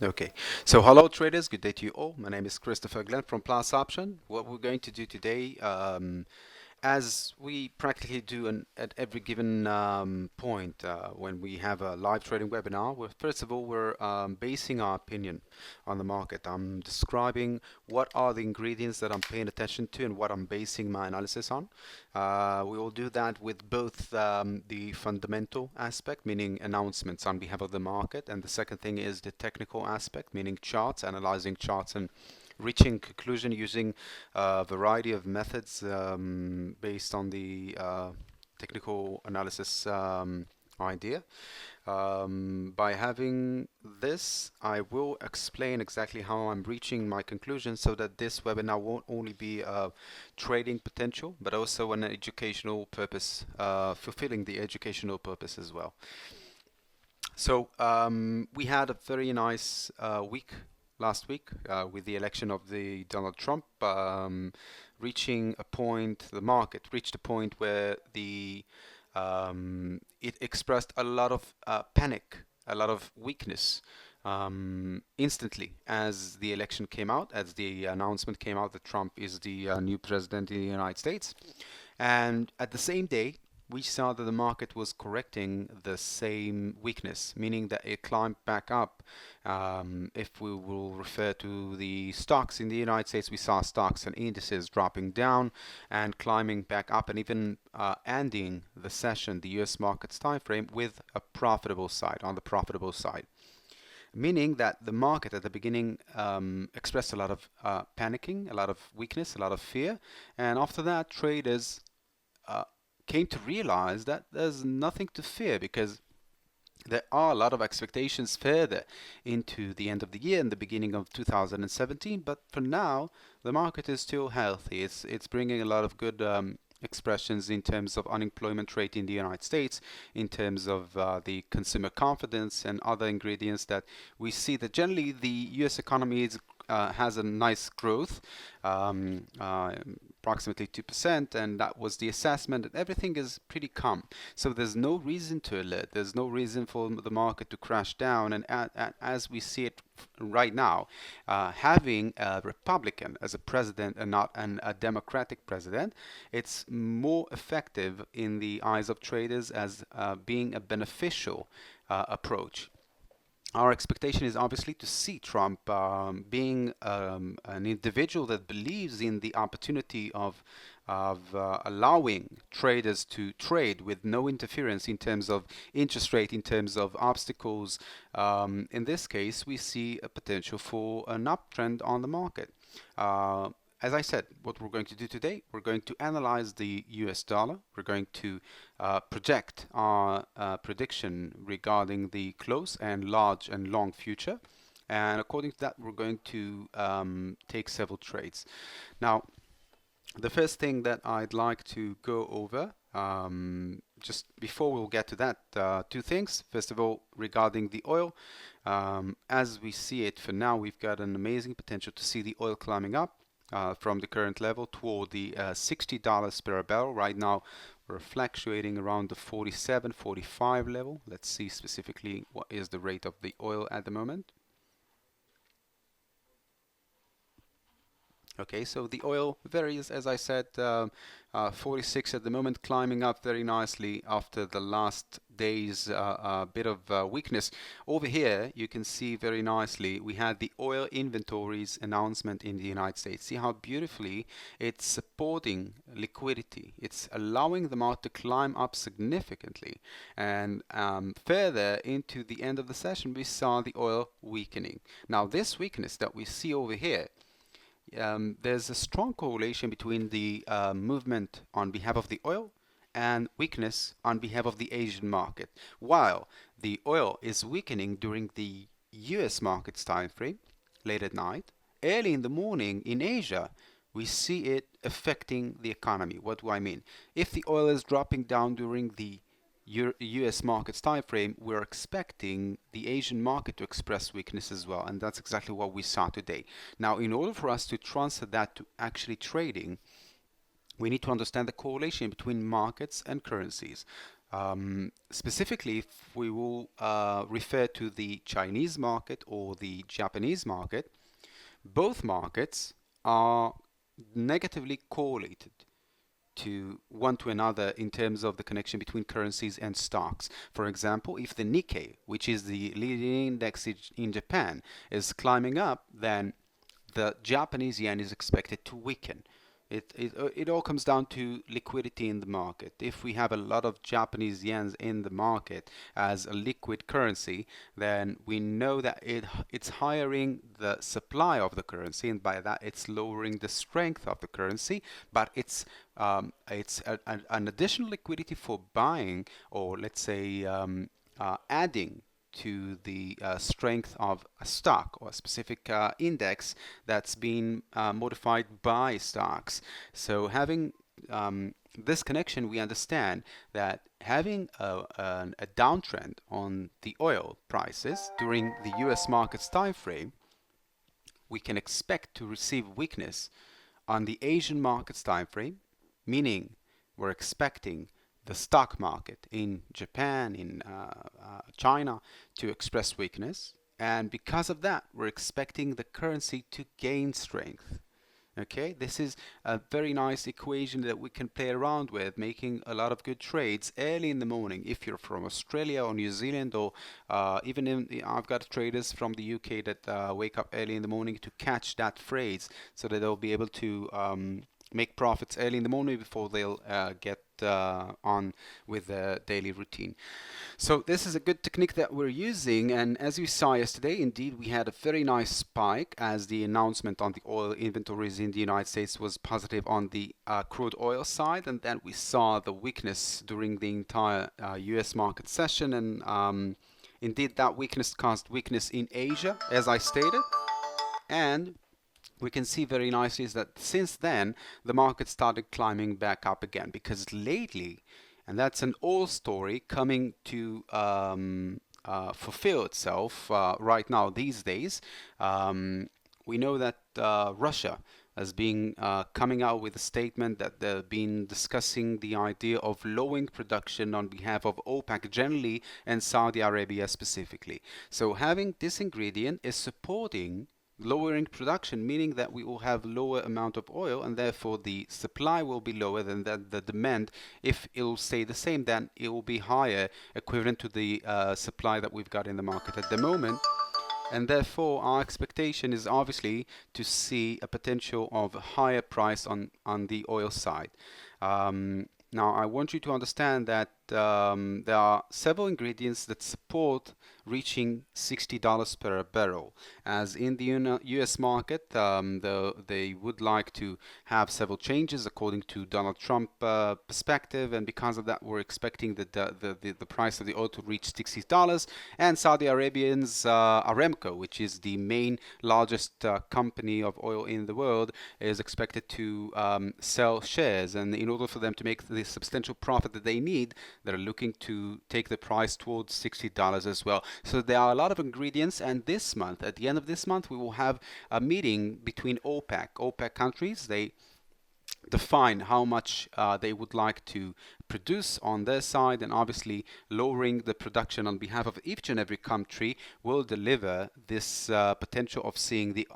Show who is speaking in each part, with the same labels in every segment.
Speaker 1: Okay, so hello traders, good day to you all. My name is Christopher Glen from PlusOption. What we're going to do today, as we practically do at every given point when we have a live trading webinar, first of all, we're basing our opinion on the market. I'm describing what are the ingredients that I'm paying attention to and what I'm basing my analysis on. We will do that with both the fundamental aspect, meaning announcements on behalf of the market, and the second thing is the technical aspect, meaning charts, analyzing charts and reaching conclusion using a variety of methods based on the technical analysis idea. By having this, I will explain exactly how I'm reaching my conclusion so that this webinar won't only be a trading potential, but also an educational purpose, fulfilling the educational purpose as well. So we had a very nice week last week with the election of the Donald Trump, reaching a point, the market reached a point where it expressed a lot of panic, a lot of weakness instantly as the election came out, as the announcement came out that Trump is the new president in the United States. And at the same day, we saw that the market was correcting the same weakness, meaning that it climbed back up. If we will refer to the stocks in the United States, we saw stocks and indices dropping down and climbing back up, and even ending the session, the US markets time frame, with a profitable side, on the profitable side, meaning that the market at the beginning expressed a lot of panicking, a lot of weakness, a lot of fear, and after that, traders uh, came to realize that there's nothing to fear because there are a lot of expectations further into the end of the year and the beginning of 2017. But for now, the market is still healthy. It's bringing a lot of good expressions in terms of unemployment rate in the United States, in terms of the consumer confidence and other ingredients that we see that generally the U.S. economy has a nice growth, approximately 2%, and that was the assessment, and everything is pretty calm. So there's no reason to alert. There's no reason for the market to crash down. And as we see it right now, having a Republican as a president and not a Democratic president, it's more effective in the eyes of traders as being a beneficial approach. Our expectation is obviously to see Trump being an individual that believes in the opportunity of allowing traders to trade with no interference in terms of interest rate, in terms of obstacles. In this case, we see a potential for an uptrend on the market. As I said, what we're going to do today, we're going to analyze the US dollar. We're going to project our prediction regarding the close and large and long future. And according to that, we're going to take several trades. Now, the first thing that I'd like to go over, just before we'll get to that, two things. First of all, regarding the oil, as we see it for now, we've got an amazing potential to see the oil climbing up from the current level toward the $60 per barrel. Right now, we're fluctuating around the 47, 45 level. Let's see specifically what is the rate of the oil at the moment. Okay, so the oil varies, as I said, 46 at the moment, climbing up very nicely after the last day's bit of weakness. Over here, you can see very nicely we had the oil inventories announcement in the United States. See how beautifully it's supporting liquidity. It's allowing the market to climb up significantly. And further into the end of the session, we saw the oil weakening. Now, this weakness that we see over here, there's a strong correlation between the movement on behalf of the oil and weakness on behalf of the Asian market. While the oil is weakening during the US markets time frame, late at night, early in the morning in Asia, we see it affecting the economy. What do I mean? If the oil is dropping down during the US markets time frame, we're expecting the Asian market to express weakness as well, and that's exactly what we saw today. Now, in order for us to transfer that to actually trading, we need to understand the correlation between markets and currencies. Specifically, if we will refer to the Chinese market or the Japanese market, both markets are negatively correlated to one to another in terms of the connection between currencies and stocks. For example, if the Nikkei, which is the leading index in Japan, is climbing up, then the Japanese yen is expected to weaken. It all comes down to liquidity in the market. If we have a lot of Japanese yens in the market as a liquid currency, then we know that it's hiring the supply of the currency, and by that it's lowering the strength of the currency, but it's an additional liquidity for buying, or let's say adding to the strength of a stock or a specific index that's been modified by stocks. So having this connection, we understand that having a downtrend on the oil prices during the US market's time frame, we can expect to receive weakness on the Asian market's time frame, meaning we're expecting the stock market in Japan, in China, to express weakness. And because of that, we're expecting the currency to gain strength. Okay, this is a very nice equation that we can play around with, making a lot of good trades early in the morning. If you're from Australia or New Zealand, or I've got traders from the UK that wake up early in the morning to catch that phrase, so that they'll be able to make profits early in the morning before they'll get on with the daily routine. So this is a good technique that we're using, and as we saw yesterday, indeed we had a very nice spike as the announcement on the oil inventories in the United States was positive on the crude oil side, and then we saw the weakness during the entire US market session, and indeed that weakness caused weakness in Asia, as I stated, and we can see very nicely is that since then the market started climbing back up again, because lately, and that's an old story coming to fulfill itself right now these days, we know that Russia has been coming out with a statement that they've been discussing the idea of lowering production on behalf of OPEC generally and Saudi Arabia specifically. So having this ingredient is supporting lowering production, meaning that we will have lower amount of oil, and therefore the supply will be lower than the demand. If it will stay the same, then it will be higher, equivalent to the supply that we've got in the market at the moment. And therefore our expectation is obviously to see a potential of a higher price on the oil side. Now I want you to understand that there are several ingredients that support reaching $60 per barrel. As in the US market, they would like to have several changes according to Donald Trump perspective, and because of that we're expecting the price of the oil to reach $60. And Saudi Arabians Aramco, which is the main largest company of oil in the world, is expected to sell shares, and in order for them to make the substantial profit that they need, they're looking to take the price towards $60 as well. So there are a lot of ingredients, and this month, at the end of this month, we will have a meeting between OPEC countries. They define how much they would like to produce on their side, and obviously lowering the production on behalf of each and every country will deliver this potential of seeing the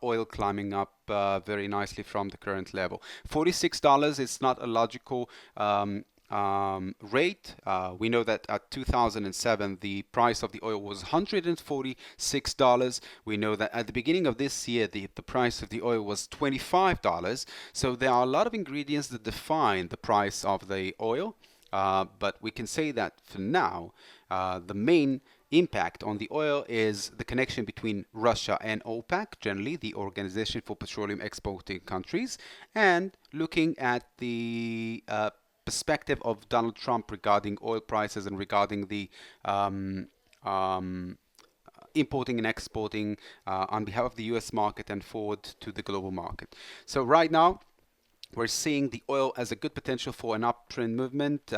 Speaker 1: oil climbing up very nicely from the current level. $46 is not a logical rate. We know that at 2007 the price of the oil was $146. We know that at the beginning of this year the price of the oil was $25. So there are a lot of ingredients that define the price of the oil, but we can say that for now the main impact on the oil is the connection between Russia and OPEC, generally the Organization for Petroleum Exporting Countries, and looking at the perspective of Donald Trump regarding oil prices and regarding the importing and exporting on behalf of the US market and forward to the global market. So right now we're seeing the oil as a good potential for an uptrend movement,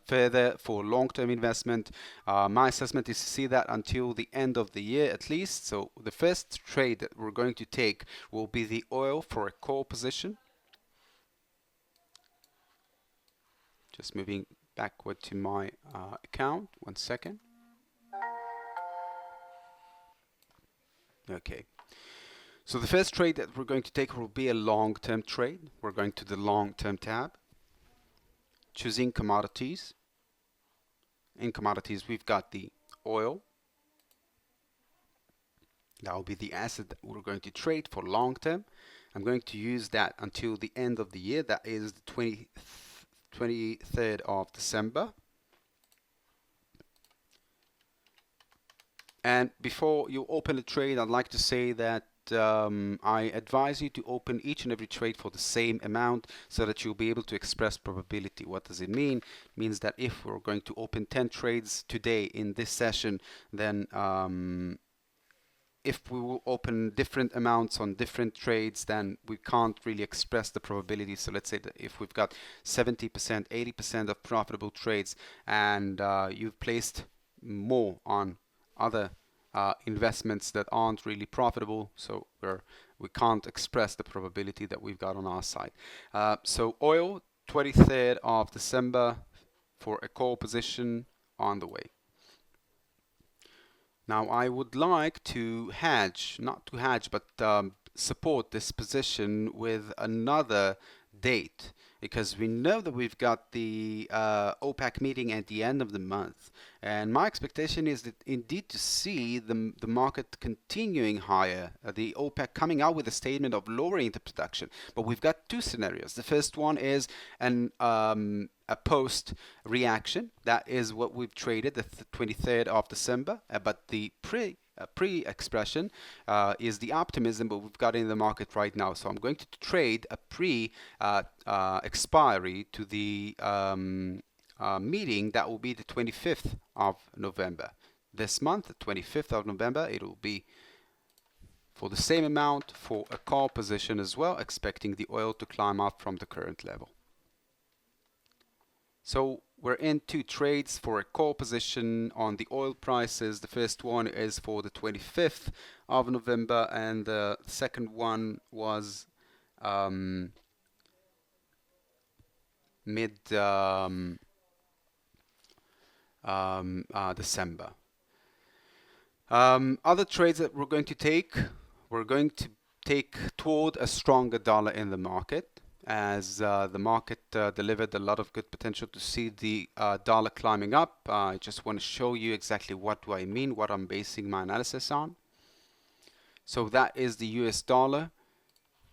Speaker 1: further for long-term investment. My assessment is to see that until the end of the year at least. So the first trade that we're going to take will be the oil for a call position. Just moving backward to my account. 1 second. Okay. So the first trade that we're going to take will be a long-term trade. We're going to the long-term tab, choosing commodities. In commodities, we've got the oil. That will be the asset that we're going to trade for long-term. I'm going to use that until the end of the year. That is the 23rd of December. And before you open a trade, I'd like to say that I advise you to open each and every trade for the same amount so that you'll be able to express probability. What does it mean? It means that if we're going to open 10 trades today in this session, then if we will open different amounts on different trades, then we can't really express the probability. So let's say that if we've got 70%, 80% of profitable trades, and you've placed more on other investments that aren't really profitable, so we can't express the probability that we've got on our side. So oil, 23rd of December for a call position on the way. Now I would like to hedge, not to hedge, but support this position with another date, because we know that we've got the OPEC meeting at the end of the month, and my expectation is that indeed to see the market continuing higher, the OPEC coming out with a statement of lowering the production. But we've got two scenarios. The first one is a post reaction. That is what we've traded the 23rd of December, but the pre-expression is the optimism that we've got in the market right now. So I'm going to trade a expiry to the meeting that will be the 25th of November. This month, the 25th of November, it will be for the same amount for a call position as well, expecting the oil to climb up from the current level. So we're in two trades for a call position on the oil prices. The first one is for the 25th of November, and the second one was mid December. Other trades that we're going to take toward a stronger dollar in the market, as the market delivered a lot of good potential to see the dollar climbing up. I just want to show you exactly what do I mean, what I'm basing my analysis on. So that is the US dollar,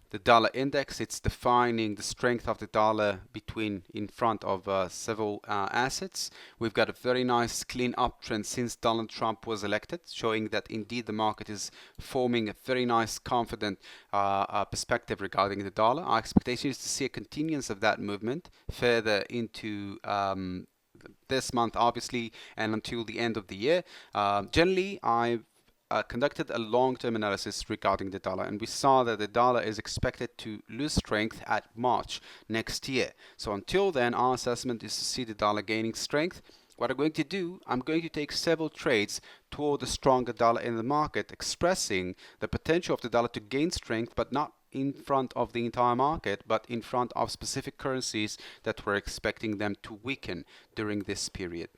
Speaker 1: the dollar index. It's defining the strength of the dollar in front of several assets. We've got a very nice clean uptrend since Donald Trump was elected, showing that indeed the market is forming a very nice confident perspective regarding the dollar. Our expectation is to see a continuance of that movement further into this month, obviously, and until the end of the year. Generally, I've conducted a long-term analysis regarding the dollar, and we saw that the dollar is expected to lose strength at March next year. So until then, our assessment is to see the dollar gaining strength. What I'm going to do, I'm going to take several trades toward a stronger dollar in the market, expressing the potential of the dollar to gain strength, but not in front of the entire market, but in front of specific currencies that we're expecting them to weaken during this period.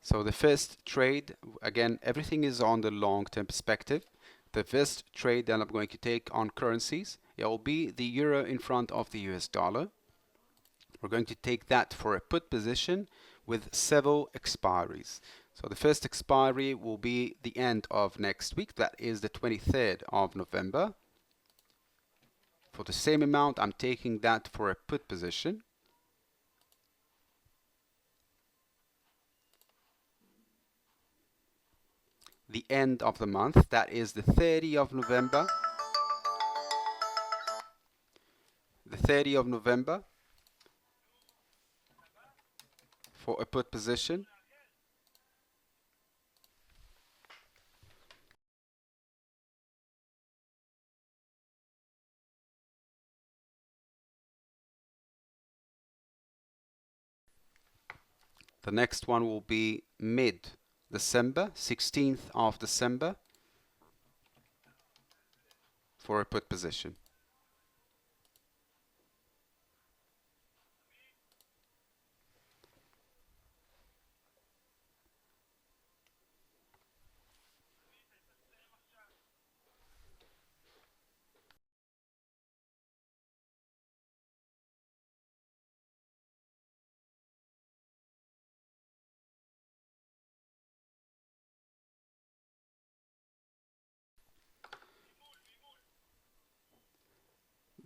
Speaker 1: So the first trade, again, everything is on the long-term perspective. The first trade that I'm going to take on currencies, it will be the euro in front of the US dollar. We're going to take that for a put position with several expiries. So the first expiry will be the end of next week. That is the 23rd of November. For the same amount, I'm taking that for a put position. The end of the month, that is the 30th of November. The 30th of November for a put position. The next one will be mid-December, 16th of December for a put position.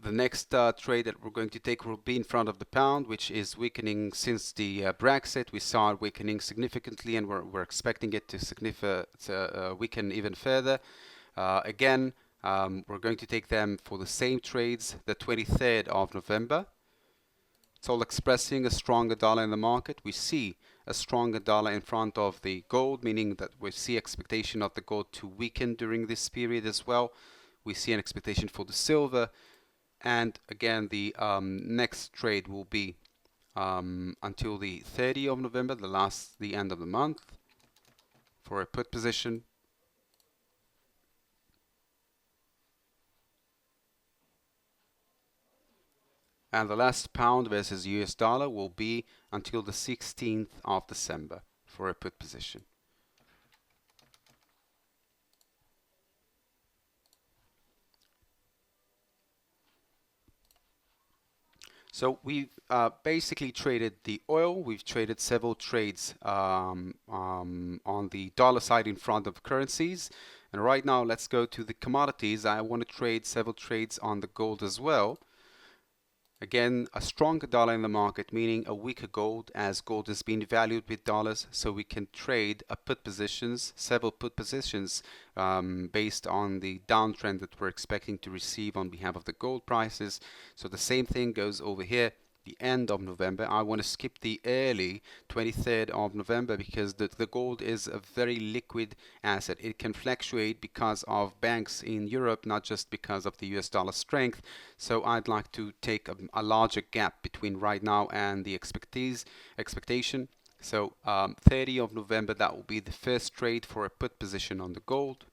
Speaker 1: The next trade that we're going to take will be in front of the pound, which is weakening since the Brexit. We saw it weakening significantly, and we're expecting it to weaken even further. Again, we're going to take them for the same trades, the 23rd of November. It's all expressing a stronger dollar in the market. We see a stronger dollar in front of the gold, meaning that we see expectation of the gold to weaken during this period as well. We see an expectation for the silver. And again, the next trade will be until the 30th of November, the end of the month, for a put position. And the last pound versus US dollar will be until the 16th of December for a put position. So we've basically traded the oil. We've traded several trades on the dollar side in front of currencies. And right now, let's go to the commodities. I want to trade several trades on the gold as well. Again, a stronger dollar in the market, meaning a weaker gold, as gold has been valued with dollars, so we can trade several put positions based on the downtrend that we're expecting to receive on behalf of the gold prices. So the same thing goes over here. The end of November. I want to skip the early 23rd of November because the gold is a very liquid asset. It can fluctuate because of banks in Europe, not just because of the US dollar strength. So I'd like to take a larger gap between right now and the expectation. So 30th of November, that will be the first trade for a put position on the gold.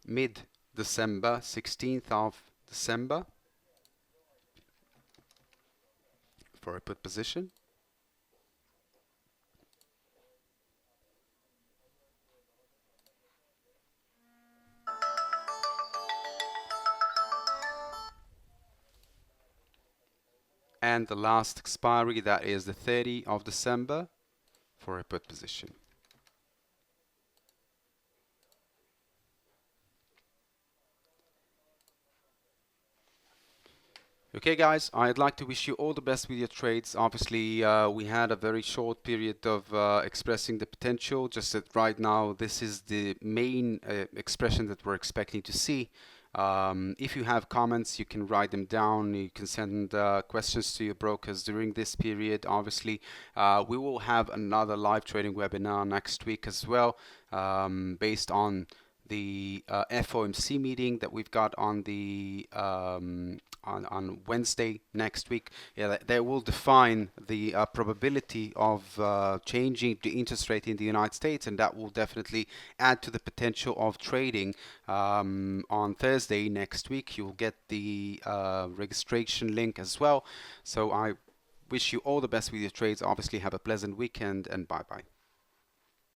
Speaker 1: Mid-December, 16th of December for a put position. And the last expiry, that is the 30th of December for a put position. Okay guys, I'd like to wish you all the best with your trades. Obviously, we had a very short period of expressing the potential, just that right now this is the main expression that we're expecting to see. If you have comments, you can write them down. You can send questions to your brokers during this period. Obviously, we will have another live trading webinar next week as well, based on the FOMC meeting that we've got on the on Wednesday next week. Yeah, they will define the probability of changing the interest rate in the United States, and that will definitely add to the potential of trading. On Thursday next week, you'll get the registration link as well. So I wish you all the best with your trades. Obviously, have a pleasant weekend, and bye bye.